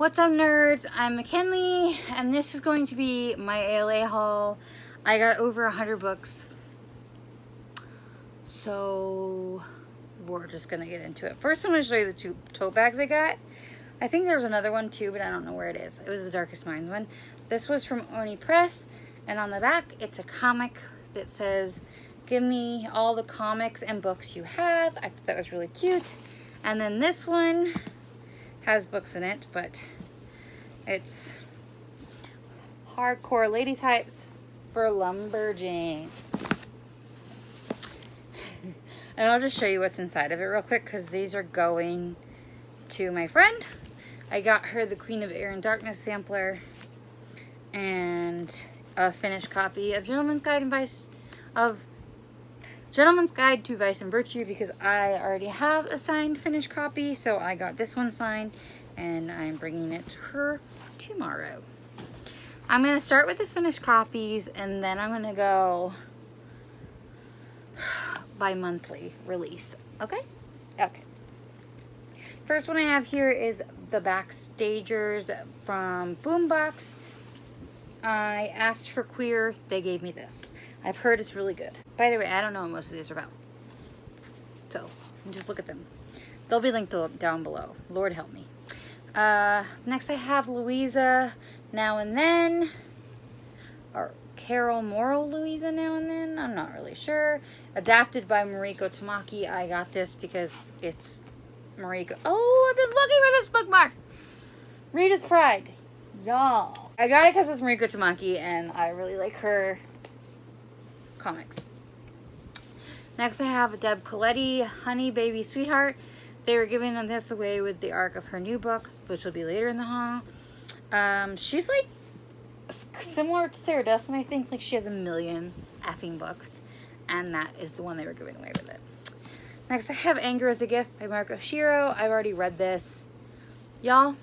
What's up, nerds? I'm McKinley, and this is going to be my ALA haul. I got over 100 books, so we're just gonna get into it. First, I'm gonna show you the two tote bags I got. I think there's another one too, but I don't know where it is. It was the Darkest Minds one. This was from Oni Press, and on the back, it's a comic that says, "Give me all the comics and books you have." I thought that was really cute. And then this one has books in it, but it's hardcore lady types for lumberjanes. And I'll just show you what's inside of it real quick, because these are going to my friend. I got her the Queen of Air and Darkness sampler and a finished copy of Gentleman's Guide to Vice and Virtue, because I already have a signed finished copy, so I got this one signed and I'm bringing it to her tomorrow. I'm going to start with the finished copies, and then I'm going to go bi-monthly release. Okay? Okay. First one I have here is the Backstagers from Boombox. I asked for queer, they gave me this. I've heard it's really good. By the way, I don't know what most of these are about, so just look at them. They'll be linked down below. Lord help me. Next I have Louisa Now and Then, or Carol Morrow Louisa Now and Then, I'm not really sure. Adapted by Mariko Tamaki. I got this because it's Mariko. Oh, I've been looking for this bookmark! Rita's Pride. Y'all. I got it because it's Mariko Tamaki and I really like her comics. Next I have Deb Coletti, Honey Baby Sweetheart. They were giving this away with the arc of her new book, which will be later in the haul. She's like similar to Sarah Dustin, I think. Like, she has a million effing books, and that is the one they were giving away with it. Next I have Anger is a Gift by Marco Shiro. I've already read this. Y'all,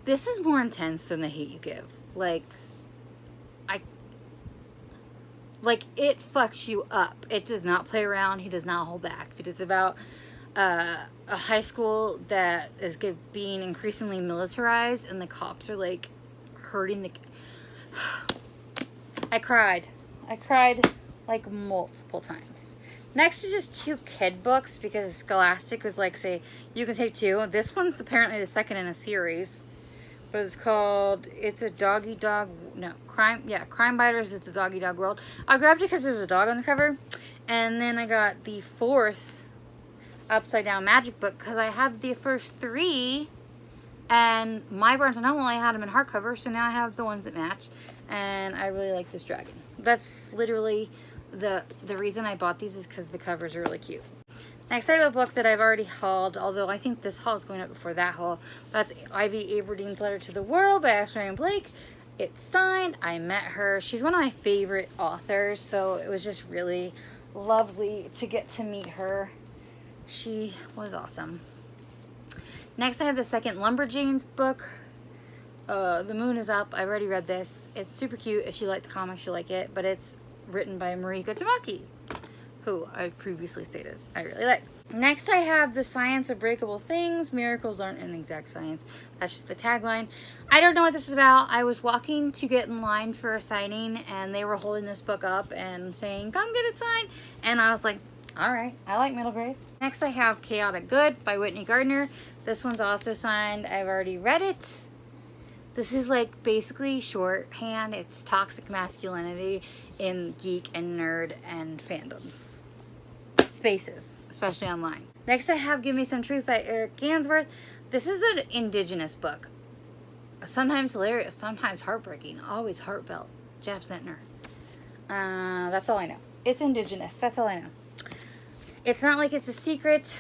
this is more intense than The Hate U Give. Like, it fucks you up. It does not play around. He does not hold back. But it's about a high school that is being increasingly militarized, and the cops are like hurting the... I cried like multiple times. Next is just two kid books, because Scholastic was like, say, you can take two. This one's apparently the second in a series, but it's called Crime Biters. It's a doggy dog world. I grabbed it because there's a dog on the cover, and then I got the fourth Upside Down Magic book because I have the first three, and my Barnes & Noble only had them in hardcover, so now I have the ones that match, and I really like this dragon. That's literally the reason I bought these, is because the covers are really cute. Next I have a book that I've already hauled, although I think this haul is going up before that haul. That's Ivy Aberdeen's Letter to the World by Ashley and Blake. It's signed. I met her. She's one of my favorite authors, so it was just really lovely to get to meet her. She was awesome. Next I have the second Lumberjanes book. The Moon is Up. I've already read this. It's super cute. If you like the comics, you'll like it, but it's written by Mariko Tamaki, who I previously stated I really like. Next I have The Science of Breakable Things. Miracles aren't an exact science. That's just the tagline. I don't know what this is about. I was walking to get in line for a signing, and they were holding this book up and saying, "Come get it signed." And I was like, alright, I like middle grade. Next I have Chaotic Good by Whitney Gardner. This one's also signed. I've already read it. This is like basically shorthand. It's toxic masculinity in geek and nerd and fandoms spaces, especially online. Next I have Give Me Some Truth by Eric Gansworth. This is an indigenous book. Sometimes hilarious, sometimes heartbreaking, always heartfelt. Jeff Zentner. That's all I know. It's indigenous, that's all I know. It's Not Like It's a Secret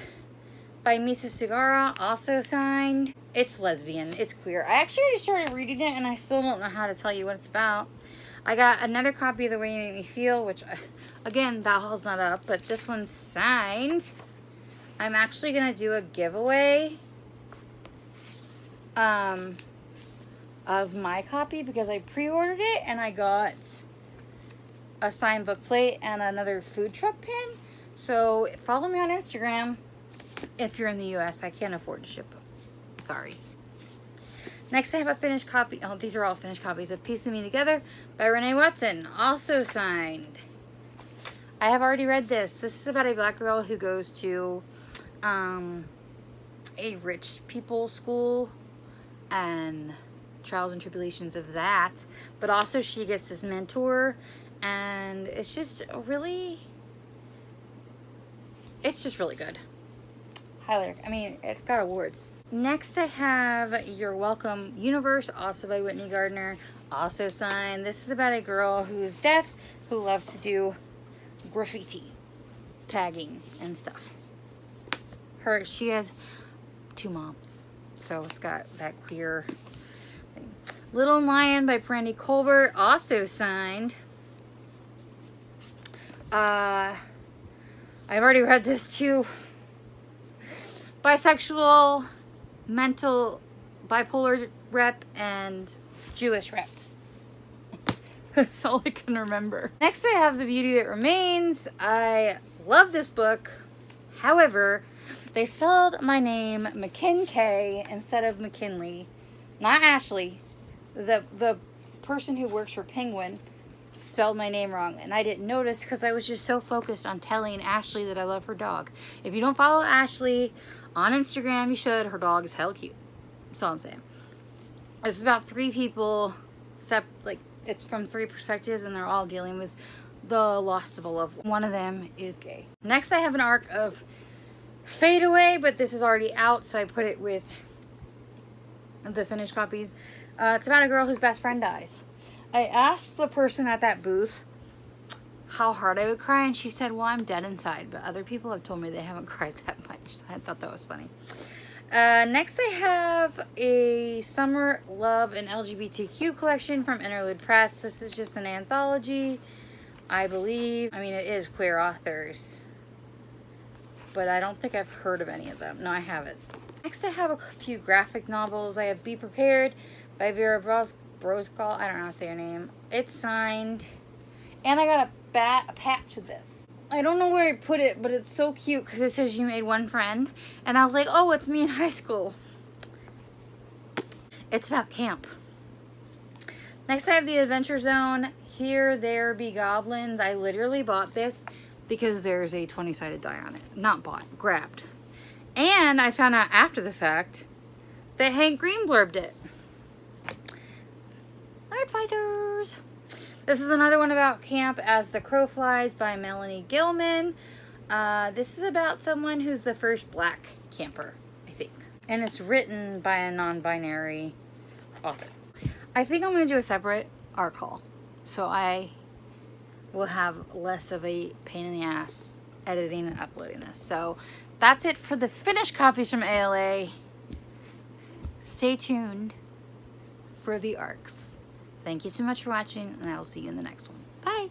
by Misa Sugara, also signed. It's lesbian, it's queer. I actually already started reading it, and I still don't know how to tell you what it's about. I got another copy of The Way You Make Me Feel, which, again, that haul's not up, but this one's signed. I'm actually going to do a giveaway of my copy, because I pre-ordered it, and I got a signed book plate and another food truck pin. So follow me on Instagram if you're in the US. I can't afford to ship them. Sorry. Next I have a finished copy. Oh, these are all finished copies of Piecing Me Together by Renee Watson. Also signed. I have already read this. This is about a black girl who goes to a rich people school and trials and tribulations of that. But also she gets this mentor, and it's just really good. Highly, I mean, it's got awards. Next I have Your Welcome Universe, also by Whitney Gardner, also signed. This is about a girl who's deaf who loves to do graffiti, tagging, and stuff. She has 2 moms, so it's got that queer thing. Little Lion by Brandy Colbert, also signed. I've already read this too. Bisexual, mental, bipolar rep, and Jewish rep. That's all I can remember. Next I have The Beauty That Remains. I love this book. However, they spelled my name McKinkay instead of McKinley. Not Ashley. The person who works for Penguin spelled my name wrong, and I didn't notice because I was just so focused on telling Ashley that I love her dog. If you don't follow Ashley on Instagram, you should. Her dog is hella cute. That's all I'm saying. It's about 3 people, it's from 3 perspectives, and they're all dealing with the loss of a loved one. One of them is gay. Next I have an arc of Fade Away, but this is already out, so I put it with the finished copies. It's about a girl whose best friend dies. I asked the person at that booth how hard I would cry, and she said, well, I'm dead inside, but other people have told me they haven't cried that much, so I thought that was funny. Next I have a Summer Love and LGBTQ collection from Interlude Press. This is just an anthology, I believe. I mean, it is queer authors, but I don't think I've heard of any of them. No, I haven't. Next I have a few graphic novels. I have Be Prepared by Vera Brosgol. I don't know how to say her name. It's signed. And I got a patch of this. I don't know where I put it, but it's so cute because it says you made one friend. And I was like, oh, it's me in high school. It's about camp. Next I have The Adventure Zone. Here There Be Goblins. I literally bought this because there's a 20-sided die on it. Not bought, grabbed. And I found out after the fact that Hank Green blurbed it. Nerd Fighters. This is another one about camp, As the Crow Flies by Melanie Gilman. This is about someone who's the first black camper, I think. And it's written by a non-binary author. I think I'm going to do a separate art haul, so I will have less of a pain in the ass editing and uploading this. So that's it for the finished copies from ALA. Stay tuned for the arcs. Thank you so much for watching, and I will see you in the next one. Bye!